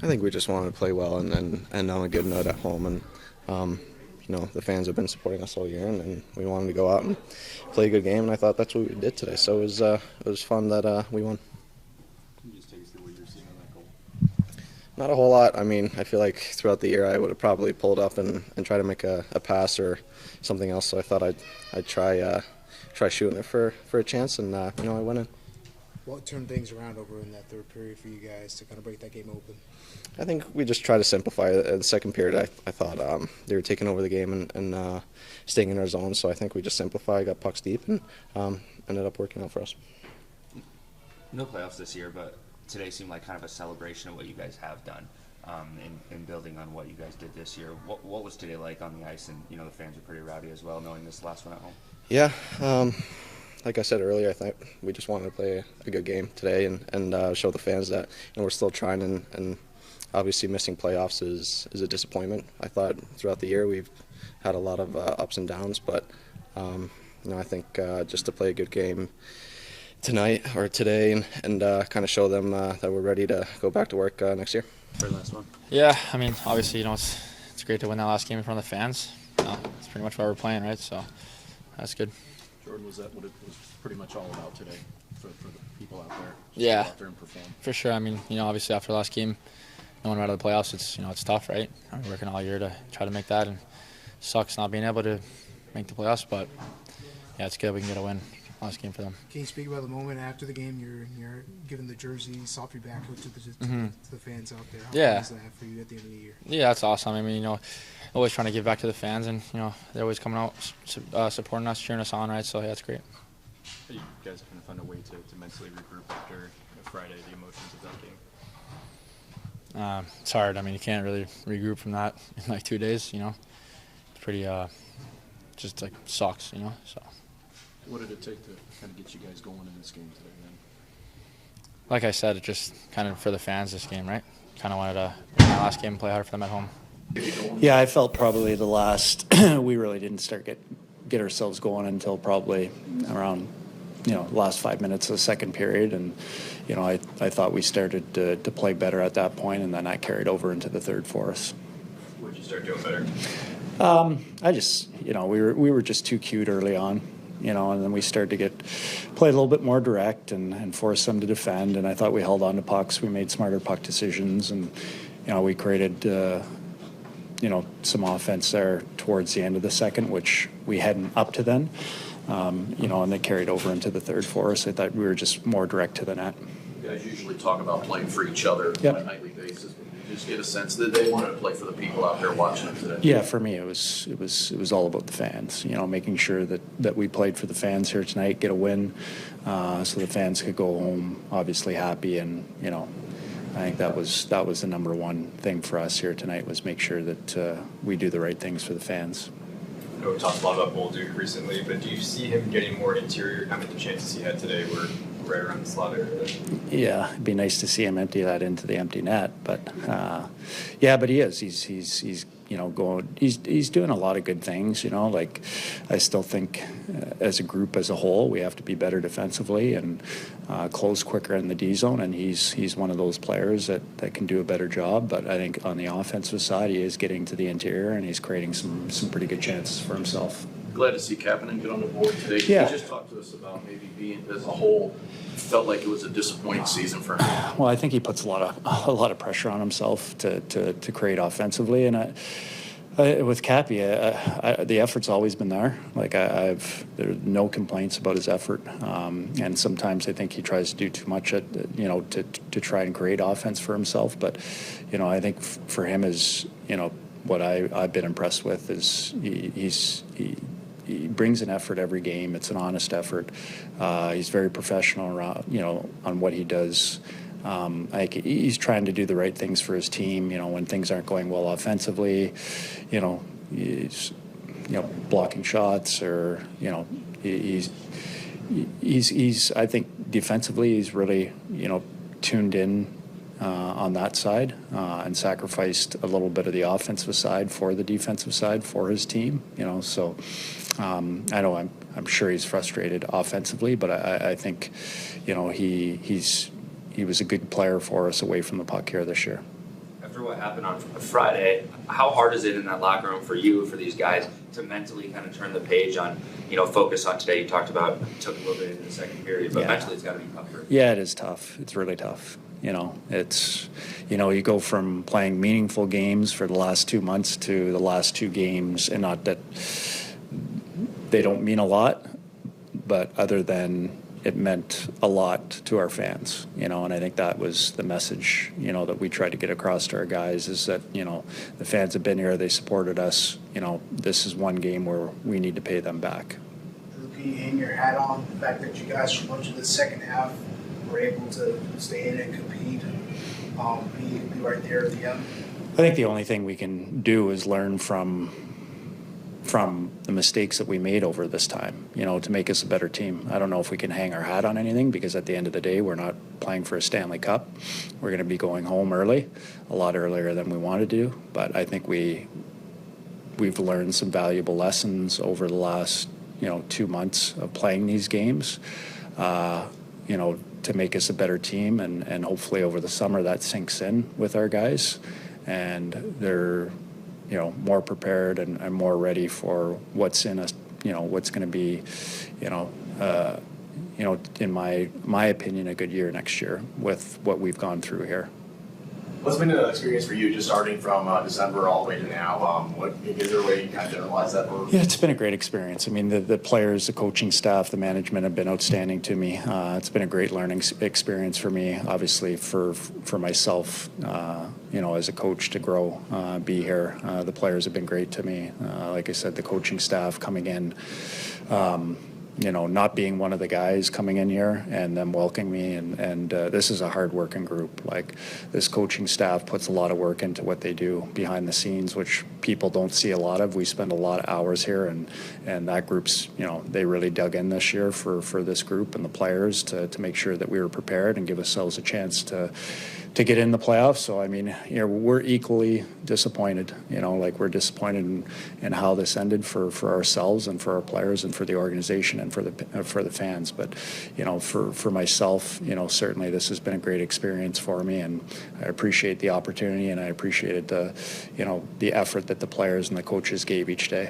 I think we just wanted to play well and end on a good note at home. And the fans have been supporting us all year, and we wanted to go out and play a good game. And I thought that's what we did today. So it was fun that we won. Can you just take us through what you're seeing on that goal? Not a whole lot. I mean, I feel like throughout the year I would have probably pulled up and try to make a pass or something else. So I thought I'd try shooting it for a chance, and I went in. What turned things around over in that third period for you guys to kind of break that game open? I think we just tried to simplify it. In the second period, I thought they were taking over the game and staying in our zone. So I think we just simplified, got pucks deep, and ended up working out for us. No playoffs this year, but today seemed like kind of a celebration of what you guys have done in building on what you guys did this year. What was today like on the ice? And the fans were pretty rowdy as well, knowing this last one at home. Yeah. Like I said earlier, I think we just wanted to play a good game today and show the fans that we're still trying, and obviously missing playoffs is a disappointment. I thought throughout the year we've had a lot of ups and downs, but I think just to play a good game tonight or today and kind of show them that we're ready to go back to work next year. For the last one. Yeah, I mean, obviously, it's great to win that last game in front of the fans. It's pretty much why we're playing, right? So that's good. Jordan, was that what it was pretty much all about today for the people out there? Just Yeah, go out there and perform. For sure. I mean, obviously after the last game, no one out of the playoffs, it's tough, right? I'm working all year to try to make that, and it sucks not being able to make the playoffs, but yeah, it's good we can get a win last game for them. Can you speak about the moment after the game? You're giving the jersey, softly back to the fans out there. How fun is that for you at the end of the year? Yeah, that's awesome. I mean, always trying to give back to the fans, and they're always coming out, supporting us, cheering us on, right? So yeah, it's great. You guys kind of found a way to mentally regroup after Friday, the emotions of that game. It's hard. I mean, you can't really regroup from that in like 2 days. It's pretty just like sucks. So. What did it take to kind of get you guys going in this game today, then? Like I said, it's just kind of for the fans this game, right? Kind of wanted to win that last game and play harder for them at home. Yeah, I felt probably the last we really didn't start get ourselves going until probably around last 5 minutes of the second period, and I thought we started to play better at that point, and then that carried over into the third for us. What did you start doing better? I just we were just too cute early on. And then we started to play a little bit more direct and force them to defend. And I thought we held on to pucks. We made smarter puck decisions, and we created some offense there towards the end of the second, which we hadn't up to then. And they carried over into the third for us. I thought we were just more direct to the net. You guys usually talk about playing for each other on a nightly basis. Did you just get a sense that they wanted to play for the people out there watching them today? Yeah, for me it was all about the fans. Making sure that we played for the fans here tonight, get a win, so the fans could go home obviously happy. And I think that was the number one thing for us here tonight, was make sure that we do the right things for the fans. I know we talked a lot about Bolduc recently, but do you see him getting more interior? I mean, the chances he had today were right around the slot area. Yeah, it'd be nice to see him empty that into the empty net, but but he is. He's going. He's doing a lot of good things. Like I still think as a group as a whole, we have to be better defensively and close quicker in the D zone. And he's one of those players that can do a better job. But I think on the offensive side, he is getting to the interior and he's creating some pretty good chances for himself. Glad to see Kapanen get on the board today. Can you just talk to us about maybe being as a whole, felt like it was a disappointing season for him? Well, I think he puts a lot of pressure on himself to create offensively, and with Cappy, the effort's always been there. Like there's no complaints about his effort, and sometimes I think he tries to do too much to try and create offense for himself. But I think for him is what I've been impressed with is he brings an effort every game. It's an honest effort. He's very professional around, on what he does. He's trying to do the right things for his team. When things aren't going well offensively, he's blocking shots, or he's I think defensively he's really tuned in on that side and sacrificed a little bit of the offensive side for the defensive side for his team. So I know I'm sure he's frustrated offensively, but I think he was a good player for us away from the puck here this year. after what happened on Friday, how hard is it in that locker room for you, for these guys, to mentally kind of turn the page on, focus on today? You talked about it took a little bit in the second period, but mentally it's got to be tougher. Yeah, it is tough. It's really tough. It's, you go from playing meaningful games for the last 2 months to the last 2 games, and not that they don't mean a lot, but other than it meant a lot to our fans, and I think that was the message, that we tried to get across to our guys, is that, the fans have been here, they supported us, this is one game where we need to pay them back. Drew, can you hang your hat on the fact that you guys, for much of the second half, were able to stay in and compete, be right there at the end? I think the only thing we can do is learn from the mistakes that we made over this time, to make us a better team. I don't know if we can hang our hat on anything, because at the end of the day, we're not playing for a Stanley Cup. We're going to be going home early, a lot earlier than we wanted to do. But I think we've learned some valuable lessons over the last, 2 months of playing these games, to make us a better team. And hopefully over the summer that sinks in with our guys, and they're more prepared and more ready for what's in us, what's going to be, in my opinion, a good year next year with what we've gone through here. What's been the experience for you, just starting from December all the way to now? Is there a way you kind of generalize that? Yeah, it's been a great experience. I mean, the players, the coaching staff, the management have been outstanding to me. It's been a great learning experience for me, obviously for myself, as a coach to grow, be here. The players have been great to me. Like I said, the coaching staff coming in, not being one of the guys coming in here and them welcoming me. And this is a hard-working group. Like, this coaching staff puts a lot of work into what they do behind the scenes, which people don't see a lot of. We spend a lot of hours here, and that group's, they really dug in this year for this group and the players to make sure that we were prepared and give ourselves a chance to get in the playoffs. So, I mean, we're equally disappointed, we're disappointed in how this ended for ourselves and for our players and for the organization and for the fans. But, for myself, certainly this has been a great experience for me, and I appreciate the opportunity, and I appreciated the effort that the players and the coaches gave each day.